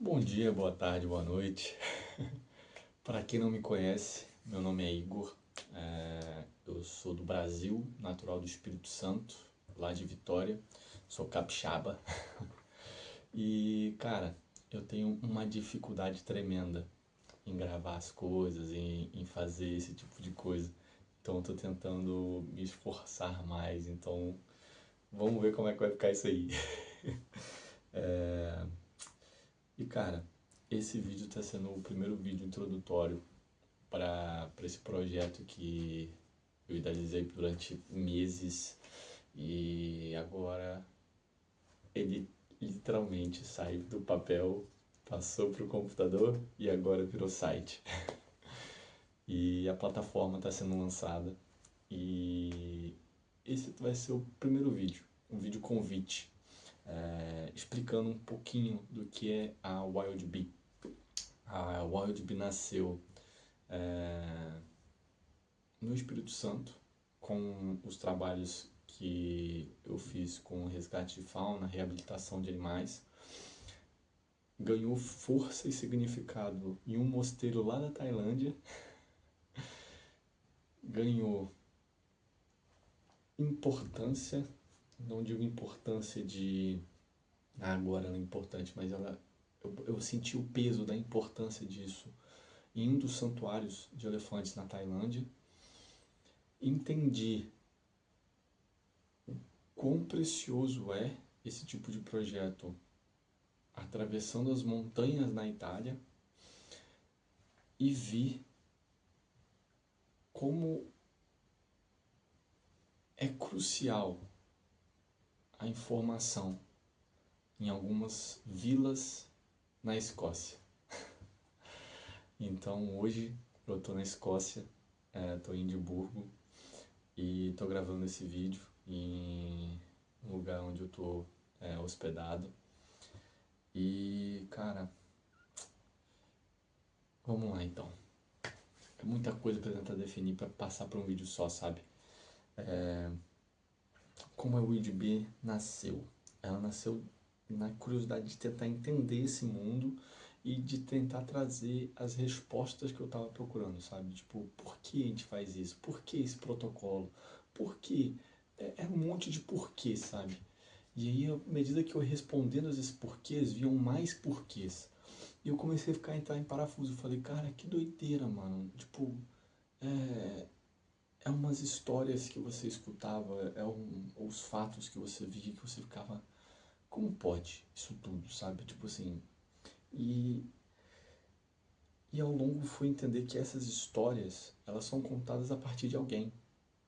Bom dia, boa tarde, boa noite. Para quem não me conhece, meu nome é Igor. Eu sou do Brasil, natural do Espírito Santo, lá de Vitória. Sou capixaba. E, cara, eu tenho uma dificuldade tremenda em gravar as coisas, em fazer esse tipo de coisa. Então, eu tô tentando me esforçar mais. Então, vamos ver como é que vai ficar isso aí. E, cara, esse vídeo está sendo o primeiro vídeo introdutório para esse projeto que eu idealizei durante meses e agora ele literalmente saiu do papel, passou para o computador e agora virou site. E a plataforma está sendo lançada e esse vai ser o primeiro vídeo, um vídeo convite, explicando um pouquinho do que é a Wild Bee. A Wild Bee nasceu no Espírito Santo, com os trabalhos que eu fiz com resgate de fauna, reabilitação de animais, ganhou força e significado em um mosteiro lá da Tailândia, ganhou importância, não digo importância de agora ela é importante, mas eu senti o peso da importância disso em um dos santuários de elefantes na Tailândia, entendi quão precioso é esse tipo de projeto atravessando as montanhas na Itália e vi como é crucial a informação em algumas vilas na Escócia. Então hoje eu estou na Escócia, estou em Edimburgo e estou gravando esse vídeo em um lugar onde eu estou hospedado. E cara, vamos lá então. É muita coisa para tentar definir para passar para um vídeo só, sabe? Como a WIDB nasceu? Ela nasceu na curiosidade de tentar entender esse mundo e de tentar trazer as respostas que eu estava procurando, sabe? Tipo, por que a gente faz isso? Por que esse protocolo? Por que? É um monte de porquê, sabe? E aí, à medida que eu respondendo esses porquês, vinham mais porquês. E eu comecei a entrar em parafuso. Eu falei, cara, que doideira, mano. Tipo, é umas histórias que você escutava, os fatos que você via, que você ficava, como pode isso tudo, sabe? Tipo assim, e, e ao longo fui entender que essas histórias, elas são contadas a partir de alguém,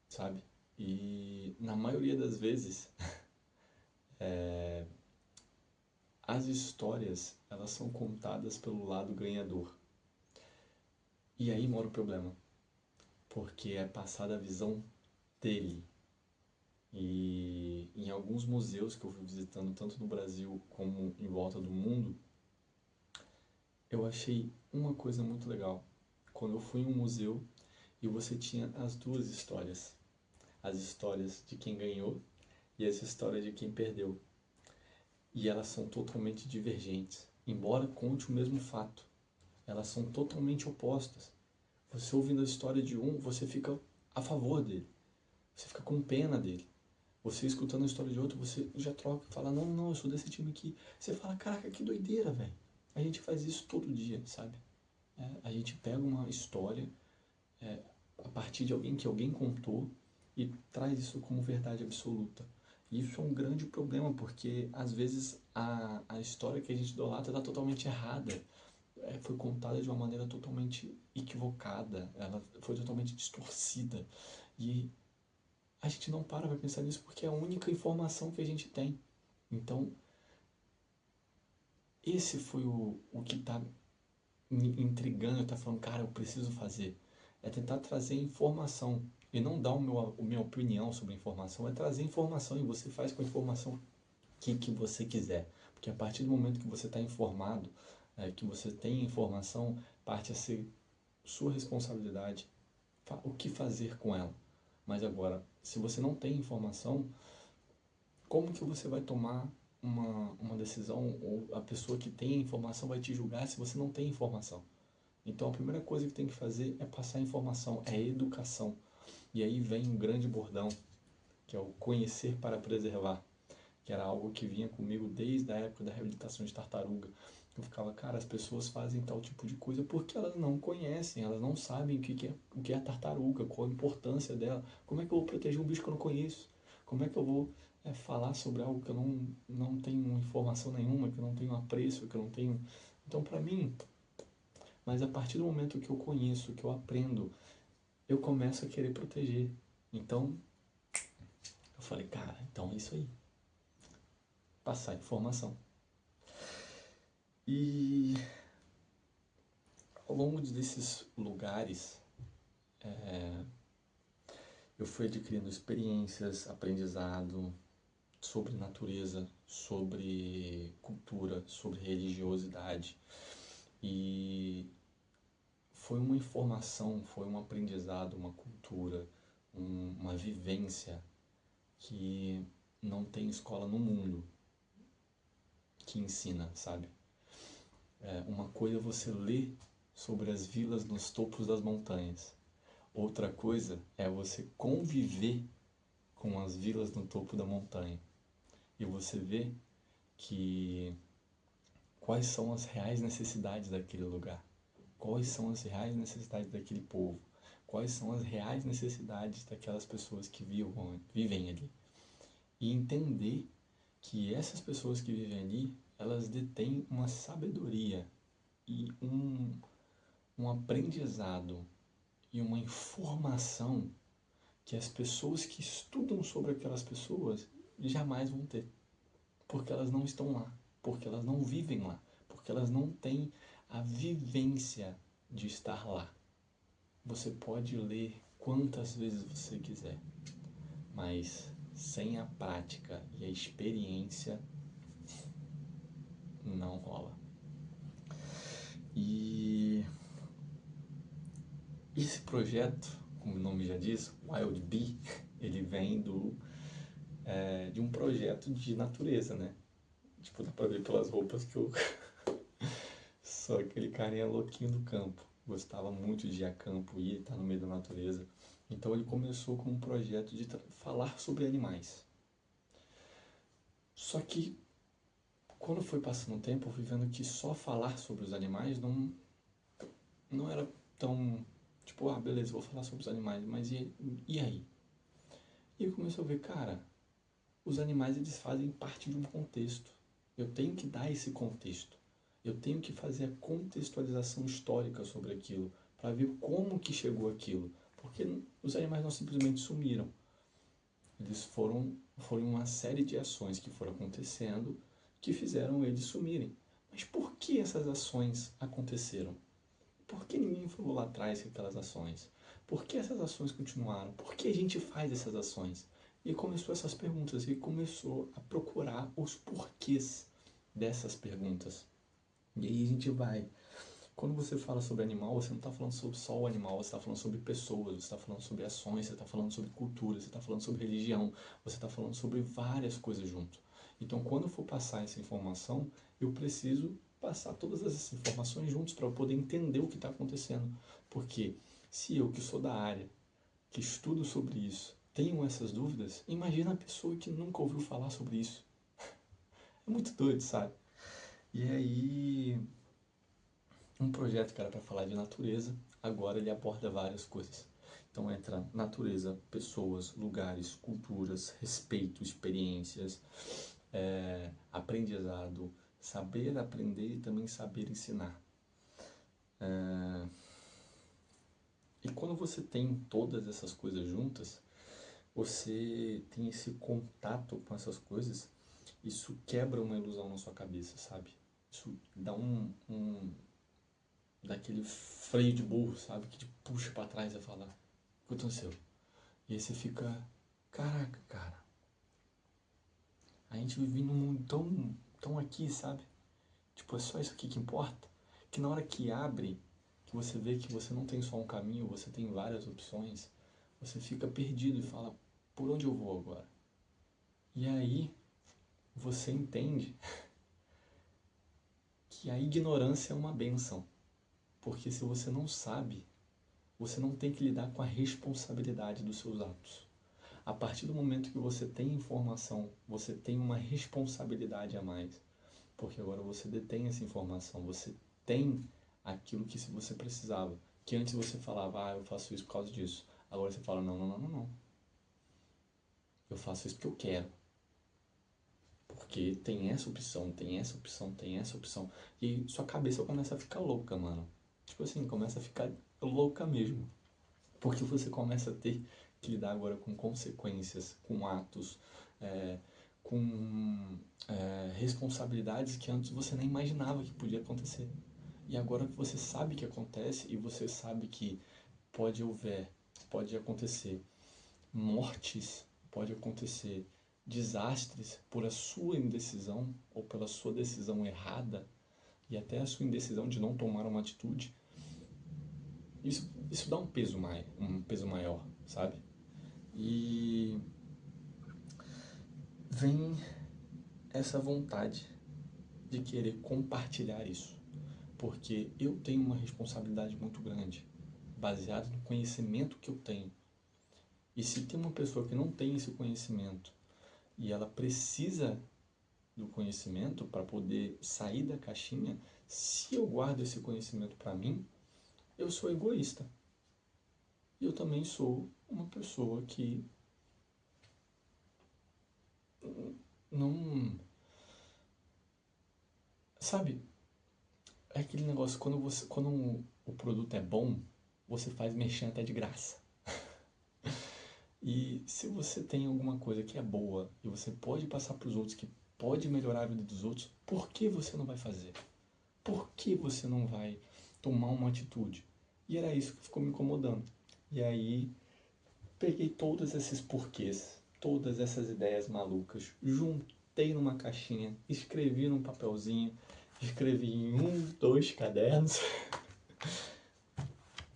sabe? E na maioria das vezes, as histórias, elas são contadas pelo lado ganhador. E aí mora o problema, porque é passada a visão dele. E em alguns museus que eu fui visitando, tanto no Brasil como em volta do mundo, eu achei uma coisa muito legal. Quando eu fui em um museu e você tinha as duas histórias. As histórias de quem ganhou e as histórias de quem perdeu. E elas são totalmente divergentes. Embora conte o mesmo fato, elas são totalmente opostas. Você ouvindo a história de um, você fica a favor dele. Você fica com pena dele. Você escutando a história de outro, você já troca, fala, não, não, eu sou desse time aqui. Você fala, caraca, que doideira, velho. A gente faz isso todo dia, sabe? A gente pega uma história a partir de alguém que alguém contou e traz isso como verdade absoluta. E isso é um grande problema, porque às vezes a história que a gente idolatra está totalmente errada. Foi contada de uma maneira totalmente equivocada, ela foi totalmente distorcida. E a gente não para pra pensar nisso porque é a única informação que a gente tem. Então, esse foi o que está me intrigando, tá falando, cara, eu preciso fazer. É tentar trazer informação e não dar a minha opinião sobre a informação, é trazer informação e você faz com a informação que você quiser. Porque a partir do momento que você está informado, que você tem informação, parte a ser sua responsabilidade o que fazer com ela. Mas agora, se você não tem informação, como que você vai tomar uma decisão, ou a pessoa que tem a informação vai te julgar se você não tem informação. Então a primeira coisa que tem que fazer é passar informação, é educação. E aí vem um grande bordão, que é o conhecer para preservar, que era algo que vinha comigo desde a época da reabilitação de tartaruga. Eu ficava, cara, as pessoas fazem tal tipo de coisa porque elas não conhecem, elas não sabem o que é a tartaruga, qual a importância dela. Como é que eu vou proteger um bicho que eu não conheço? Como é que eu vou falar sobre algo que eu não tenho informação nenhuma, que eu não tenho apreço, que eu não tenho... Então, para mim, mas a partir do momento que eu conheço, que eu aprendo, eu começo a querer proteger. Então, eu falei, cara, então é isso aí. Passar informação. E ao longo desses lugares, eu fui adquirindo experiências, aprendizado sobre natureza, sobre cultura, sobre religiosidade. E foi uma informação, foi um aprendizado, uma cultura, uma vivência que não tem escola no mundo que ensina, sabe? Uma coisa é você ler sobre as vilas nos topos das montanhas. Outra coisa é você conviver com as vilas no topo da montanha. E você vê que quais são as reais necessidades daquele lugar. Quais são as reais necessidades daquele povo. Quais são as reais necessidades daquelas pessoas que vivem ali. E entender que essas pessoas que vivem ali, elas detêm uma sabedoria e um aprendizado e uma informação que as pessoas que estudam sobre aquelas pessoas jamais vão ter. Porque elas não estão lá, porque elas não vivem lá, porque elas não têm a vivência de estar lá. Você pode ler quantas vezes você quiser, mas sem a prática e a experiência não rola. E esse projeto, como o nome já diz, Wild Bee, ele vem de um projeto de natureza, né? Tipo, dá pra ver pelas roupas que eu sou aquele carinha louquinho do campo. Gostava muito de ir a campo, ir estar no meio da natureza. Então ele começou com um projeto de falar sobre animais. Só que quando foi passando o tempo, eu fui vendo que só falar sobre os animais não era tão... Tipo, beleza, vou falar sobre os animais, mas e aí? E eu comecei a ver, cara, os animais eles fazem parte de um contexto. Eu tenho que dar esse contexto. Eu tenho que fazer a contextualização histórica sobre aquilo, para ver como que chegou aquilo. Porque os animais não simplesmente sumiram. Eles foram uma série de ações que foram acontecendo que fizeram eles sumirem. Mas por que essas ações aconteceram? Por que ninguém falou lá atrás que aquelas ações? Por que essas ações continuaram? Por que a gente faz essas ações? E começou essas perguntas, e começou a procurar os porquês dessas perguntas. E aí a gente vai. Quando você fala sobre animal, você não está falando sobre só o animal, você está falando sobre pessoas, você está falando sobre ações, você está falando sobre cultura, você está falando sobre religião, você está falando sobre várias coisas junto. Então, quando eu for passar essa informação, eu preciso passar todas essas informações juntos para eu poder entender o que está acontecendo. Porque se eu, que sou da área, que estudo sobre isso, tenho essas dúvidas, imagina a pessoa que nunca ouviu falar sobre isso. É muito doido, sabe? E aí, um projeto que era para falar de natureza, agora ele aborda várias coisas. Então entra natureza, pessoas, lugares, culturas, respeito, experiências, aprendizado, saber aprender e também saber ensinar. E quando você tem todas essas coisas juntas, você tem esse contato com essas coisas, isso quebra uma ilusão na sua cabeça, sabe? Isso dá daquele freio de burro, sabe? Que te puxa pra trás e fala, o que aconteceu? E aí você fica, caraca, cara, a gente vive num mundo tão aqui, sabe? Tipo, é só isso aqui que importa. Que na hora que abre, que você vê que você não tem só um caminho, você tem várias opções, você fica perdido e fala, por onde eu vou agora? E aí, você entende que a ignorância é uma bênção. Porque se você não sabe, você não tem que lidar com a responsabilidade dos seus atos. A partir do momento que você tem informação, você tem uma responsabilidade a mais. Porque agora você detém essa informação, você tem aquilo que você precisava. Que antes você falava, eu faço isso por causa disso. Agora você fala, não. Eu faço isso porque eu quero. Porque tem essa opção, tem essa opção, tem essa opção. E sua cabeça começa a ficar louca, mano. Tipo assim, começa a ficar louca mesmo. Porque você começa a ter que lidar agora com consequências, com atos, é, com responsabilidades que antes você nem imaginava que podia acontecer. E agora que você sabe que acontece e você sabe que pode acontecer mortes, pode acontecer desastres por a sua indecisão ou pela sua decisão errada e até a sua indecisão de não tomar uma atitude, isso dá um peso maior, sabe? E vem essa vontade de querer compartilhar isso, porque eu tenho uma responsabilidade muito grande, baseada no conhecimento que eu tenho. E se tem uma pessoa que não tem esse conhecimento e ela precisa do conhecimento para poder sair da caixinha, se eu guardo esse conhecimento para mim, eu sou egoísta. E eu também sou uma pessoa que não. Sabe, é aquele negócio, quando o produto é bom, você faz merchan até de graça. E se você tem alguma coisa que é boa e você pode passar para os outros, que pode melhorar a vida dos outros, por que você não vai fazer? Por que você não vai tomar uma atitude? E era isso que ficou me incomodando. E aí peguei todos esses porquês, todas essas ideias malucas, juntei numa caixinha, escrevi num papelzinho, escrevi em 2 cadernos.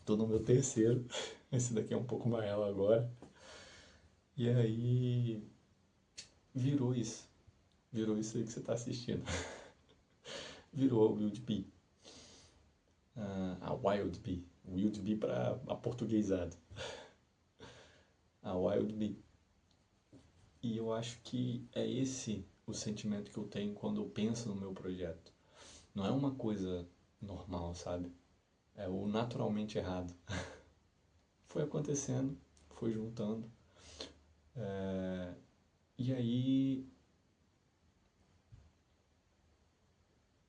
Tô no meu terceiro, esse daqui é um pouco maior agora. E aí virou isso aí que você tá assistindo. Virou a Wild Bee. A Wild Bee. Wild Bee para aportuguesado. A Wild Bee. E eu acho que é esse o sentimento que eu tenho quando eu penso no meu projeto. Não é uma coisa normal, sabe? É o naturalmente errado. Foi acontecendo, foi juntando. E aí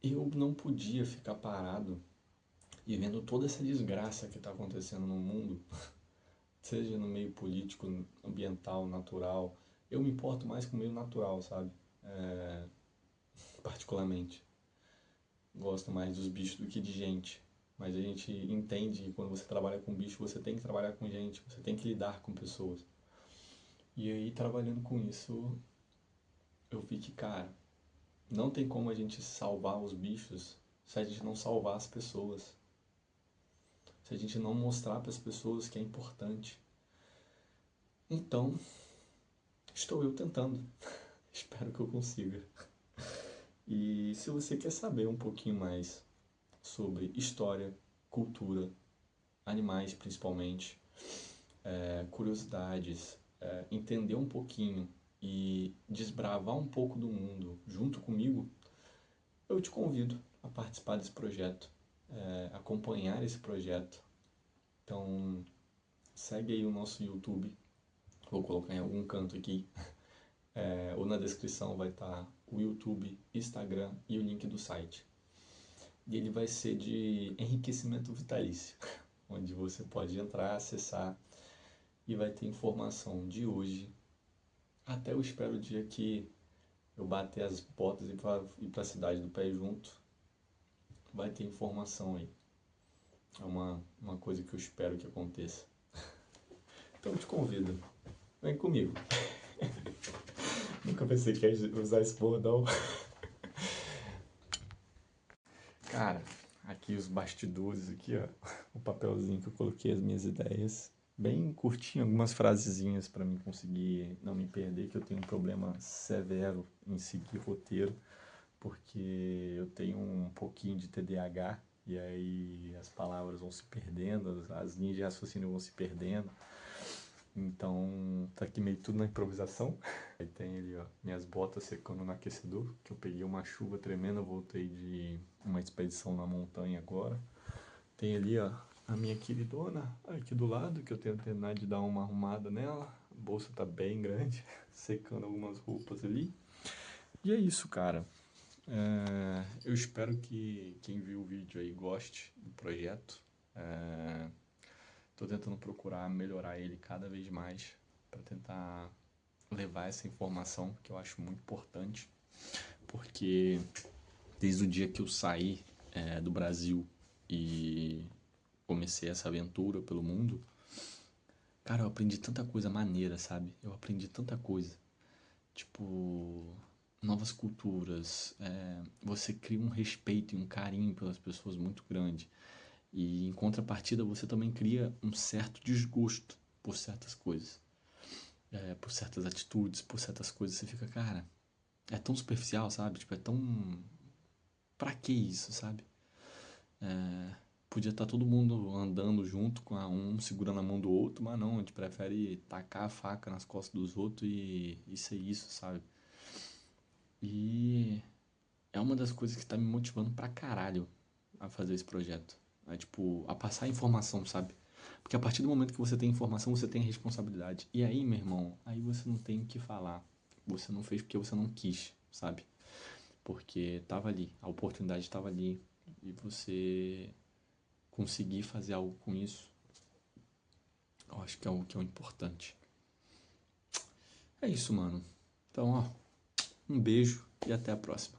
eu não podia ficar parado e vendo toda essa desgraça que está acontecendo no mundo, seja no meio político, ambiental, natural. Eu me importo mais com o meio natural, sabe? Particularmente. Gosto mais dos bichos do que de gente. Mas a gente entende que quando você trabalha com bicho, você tem que trabalhar com gente, você tem que lidar com pessoas. E aí, trabalhando com isso, eu vi que, cara, não tem como a gente salvar os bichos se a gente não salvar as pessoas. Se a gente não mostrar para as pessoas que é importante. Então, estou eu tentando. Espero que eu consiga. E se você quer saber um pouquinho mais sobre história, cultura, animais principalmente, curiosidades, entender um pouquinho e desbravar um pouco do mundo junto comigo, eu te convido a participar desse projeto, acompanhar esse projeto. Então, segue aí o nosso YouTube, vou colocar em algum canto aqui, ou na descrição vai estar o YouTube, Instagram e o link do site. E ele vai ser de enriquecimento vitalício, onde você pode entrar, acessar e vai ter informação de hoje até eu espero o dia que eu bater as botas e ir para a cidade do pé junto. Vai ter informação aí. É uma coisa que eu espero que aconteça. Então eu te convido. Vem comigo. Nunca pensei que ia usar esse bordão. Cara, aqui os bastidores, aqui ó. O papelzinho que eu coloquei as minhas ideias. bem curtinho, algumas frasezinhas para mim conseguir não me perder, que eu tenho um problema severo em seguir roteiro, porque eu tenho um pouquinho de TDAH e aí as palavras vão se perdendo, as linhas de raciocínio vão se perdendo. Então, tá aqui meio tudo na improvisação. Aí tem ali, ó, minhas botas secando no aquecedor, que eu peguei uma chuva tremenda, voltei de uma expedição na montanha agora. Tem ali, ó, a minha queridona aqui do lado, que eu tenho terminado de dar uma arrumada nela. A bolsa tá bem grande, secando algumas roupas ali. E é isso, cara. Eu espero que quem viu o vídeo aí goste do projeto. Tô tentando procurar melhorar ele cada vez mais para tentar levar essa informação que eu acho muito importante, porque desde o dia que eu saí do Brasil e comecei essa aventura pelo mundo, cara, eu aprendi tanta coisa maneira, sabe? Eu aprendi tanta coisa. Tipo, novas culturas. Você cria um respeito e um carinho pelas pessoas muito grande. E em contrapartida, você também cria um certo desgosto por certas coisas. Por certas atitudes, por certas coisas. Você fica, cara, é tão superficial, sabe? Tipo, é tão. Pra que isso, sabe? Podia estar todo mundo andando junto, com um segurando a mão do outro, mas não, a gente prefere tacar a faca nas costas dos outros e isso é isso, sabe? E é uma das coisas que tá me motivando pra caralho a fazer esse projeto. Tipo, a passar informação, sabe? Porque a partir do momento que você tem informação, você tem responsabilidade. E aí, meu irmão, aí você não tem o que falar. Você não fez porque você não quis, sabe? Porque tava ali, a oportunidade estava ali e você conseguir fazer algo com isso, eu acho que é o importante. É isso, mano. Então, ó, um beijo e até a próxima.